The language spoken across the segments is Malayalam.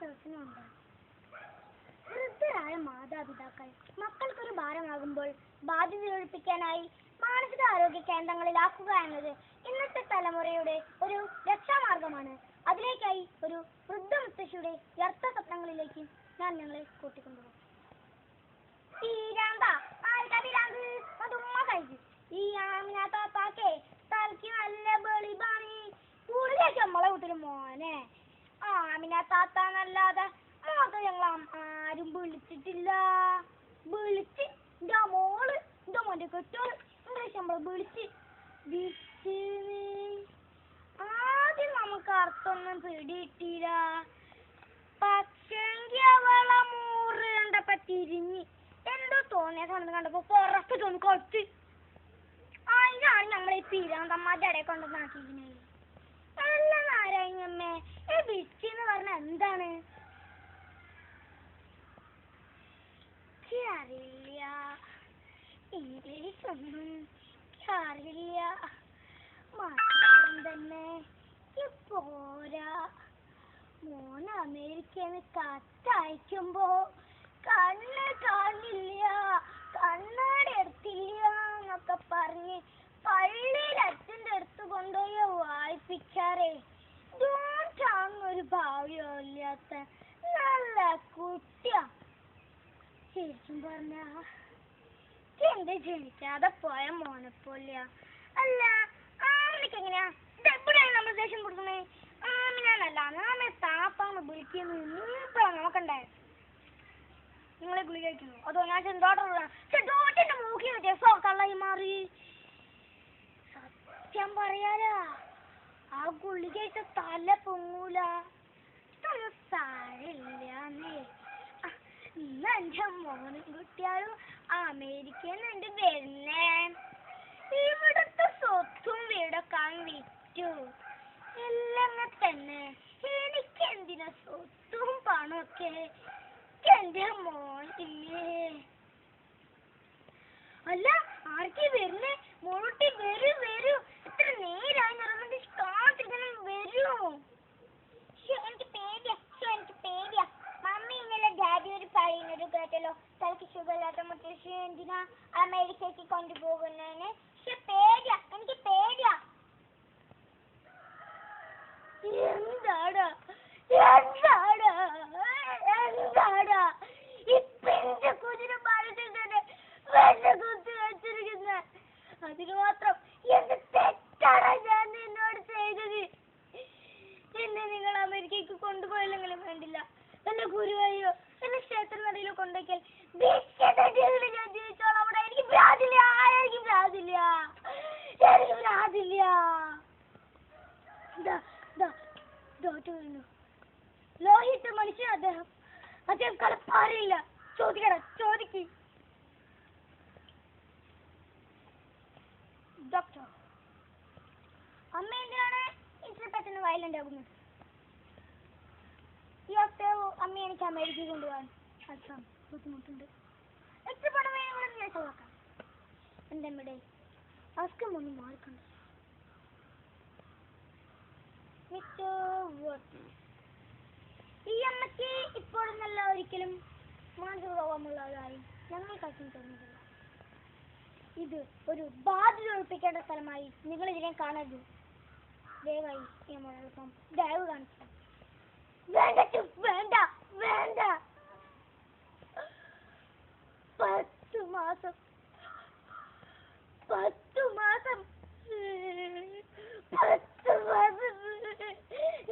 ദിവസമുണ്ട്. വൃദ്ധരായ മാതാപിതാക്കൾ മക്കൾക്കൊരു ഭാരമാകുമ്പോൾ ബാധ്യത ഒഴിപ്പിക്കാനായി മാനസിക ആരോഗ്യ കേന്ദ്രങ്ങളിലാക്കുക എന്നത് ഇന്നത്തെ തലമുറയുടെ ഒരു രക്ഷാമാർഗമാണ്. അതിലേക്കായി ഒരു വൃദ്ധ മുത്തശ്ശിയുടെ വ്യർത്ഥ സ്വപ്നങ്ങളിലേക്ക് ഞാൻ ഞങ്ങളെ കൂട്ടിക്കൊണ്ടുപോകും. ഈ ആമിനാത്താത്താക്കെ തലക്ക് നല്ല വെളിവാണ്. കൂടുതലേക്ക് നമ്മളെ വീട്ടില് മോനെ ആമിനാത്താത്താന്നല്ലാതെ മോത്തെ ഞങ്ങൾ ആരും വിളിച്ചിട്ടില്ല. വിളിച്ച് എന്റെ മോള് എന്റെ മോന്റെ കെട്ടോള് ഇംഗ്ലീഷ് നമ്മളെ വിളിച്ച് ആദ്യം നമുക്ക് അർത്ഥമൊന്നും പിടിയിട്ടില്ല. പക്ഷെങ്കി അവളെ മൂറ് കണ്ടപ്പോ തിരിഞ്ഞ് എന്തോ തോന്നിയ സാധനം കണ്ടപ്പോ പുറത്ത് തോന്നി കൊച്ച്. അതിനാണ് നമ്മളെ ഈ പീരാന്തമ്മയുടെ ഇടയിൽ കൊണ്ടുവന്നാക്കിയിരിക്കുന്നത്. നല്ല നാരായണമ്മേ, ഈ ബിച്ചെന്ന് പറഞ്ഞ എന്താണ് അറിയില്ല. ഇംഗ്ലീഷ് ഒന്നും അറിയില്ല. മാത്രം തന്നെ പോരാ. മോന് അമേരിക്കന്ന് കത്തയക്കുമ്പോ കണ്ണ് കാണില്ല, കണ്ണാടി എടുത്തില്ല എന്നൊക്കെ പറഞ്ഞ് പള്ളിയിൽ അച്ഛൻ്റെ അടുത്ത് കൊണ്ടുപോയി വായിപ്പിക്കാറേ. ഒരു ഭാവിയില്ലാത്ത നല്ല കുട്ടിയാ. ശരിക്കും പറഞ്ഞ എന്റെ ജനിക്കാതെ പോയ മോനെപ്പോലെയ. അല്ല ആമിനക്ക് എങ്ങനെയാ എവിടെയാണ് നമ്മൾ ദേഷ്യം കൊടുക്കണേ? ആമിനാനല്ല ആമെ താപ്പാന്ന് വിളിക്കുന്നത് നോക്കണ്ടേ? നിങ്ങളെ ഗുളിക കഴിക്കുന്നു അതോ ഞാൻ ചെന്തോട്ടന്റെ മൂക്കി രസോ കള്ളായി മാറി? സത്യം പറയാലാ ആ ഗുളിക കഴിച്ച തല പൊങ്ങൂല. ഇതൊന്നും സാരില്ലാന്നേ. ഇന്ന് എന്റെ മോനും കുട്ടിയാളും അമേരിക്കയിൽ നിന്ന് വരുന്നേ. ഇവിടുത്തെ സ്വത്തും വീടൊക്കെ വിറ്റു. എല്ലാം തന്നെ എനിക്ക് എന്തിനാ സ്വത്തും പണമൊക്കെ? എന്റെ മോനില്ലേ. അല്ല ആർക്കി വരുന്നേ? മോട്ടി വരൂ വരൂ. ഇത്ര നേരായി നടന്നിട്ട് കാത്തിരിക്കണം. വരൂ. എനിക്ക് പേടിയാ, എനിക്ക് പേടിയാ. മമ്മി ഇന്നലെ ഡാഡി ഒരു പറയുന്നത് കേട്ടല്ലോ, തലക്ക് സുഖമില്ലാത്ത മുത്തശ്ശി എന്തിനാ അമേരിക്കയ്ക്ക് കൊണ്ടുപോകുന്നതിന്. പക്ഷെ പേടിയാ, എനിക്ക് പേടിയാ. എന്താടാ എന്താടാ എന്താടാ ഈ പെണ്ണിന്റെ കുതിര പാലത്തിൽ തന്നെ വെള്ള കുത്തി വെച്ചിരിക്കുന്ന? അതിന് മാത്രം എന്ത് തെറ്റാണ് ഞാൻ നിന്നോട് ചെയ്തത്? എന്നെ നിങ്ങൾ അമേരിക്കയ്ക്ക് കൊണ്ടുപോയില്ലെങ്കിലും വേണ്ടില്ല. എന്നെ ഗുരുവായോ എന്നെ ക്ഷേത്രനടിയിലോ കൊണ്ടുപോയിക്കൽ ഞാൻ ജീവിച്ചോളാം. അവിടെ എനിക്ക് ഭ്രാന്തില്ല, എനിക്ക് ഭ്രാന്തില്ല, എനിക്ക് ഭ്രാന്തില്ല. ലോഹിത്ത് മനുഷ്യൻ അദ്ദേഹം കളപ്പാറില്ല. ചോദിക്കട ചോദിക്ക്. ഡോക്ടർ, അമ്മ എന്തിനാണ് ഇത്ര പെട്ടെന്ന് വയലന്റ് ആകുന്നത്? ഈ അവസ്ഥ അമ്മ എനിക്ക് അമേരിക്കയിൽ കൊണ്ടുപോകാൻ അല്പം ബുദ്ധിമുട്ടുണ്ട്. എത്ര പണം വേണമെങ്കിലും ഞാൻ ചോദിക്കാം. എൻ്റെ അമ്മയുടെ അവസ്ഥ ഒന്നും മാറിക്കൊണ്ട് ഈ അമ്മയ്ക്ക് ഇപ്പോഴൊന്നല്ല ഒരിക്കലും മാനസിക രോഗമുള്ളതായി ഞങ്ങൾക്കാർക്കും തോന്നുന്നില്ല. ഇത് ഒരു ബാധ്യത ഒഴിപ്പിക്കേണ്ട സ്ഥലമായി നിങ്ങൾ ഇതിനെ കാണരുത്. ദയവായി ഈ അമ്മയോടൊപ്പം ദയവ് കാണിച്ചു. വേണ്ട വേണ്ട. 10 മാസം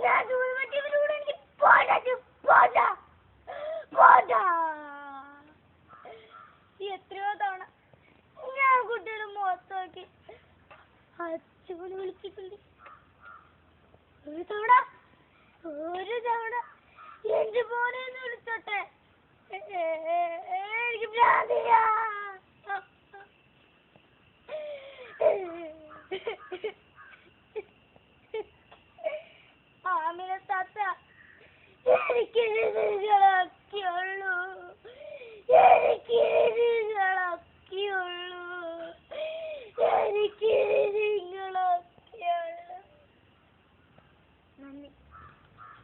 ഞാൻ ദൂരവട്ടിയിലൂടെ എനിക്ക് എത്രയോ തവണ ഞാൻ കുട്ടിയുടെ മുഖത്ത് നോക്കി അച്ഛനെ വിളിച്ചിട്ടുണ്ട്. ഒരു തവണ എന്റെ മോനെ വിളിച്ചോട്ടെ. എനിക്ക് ഭ്രാന്തില്ല. ആമിന താത്ത എനിക്ക്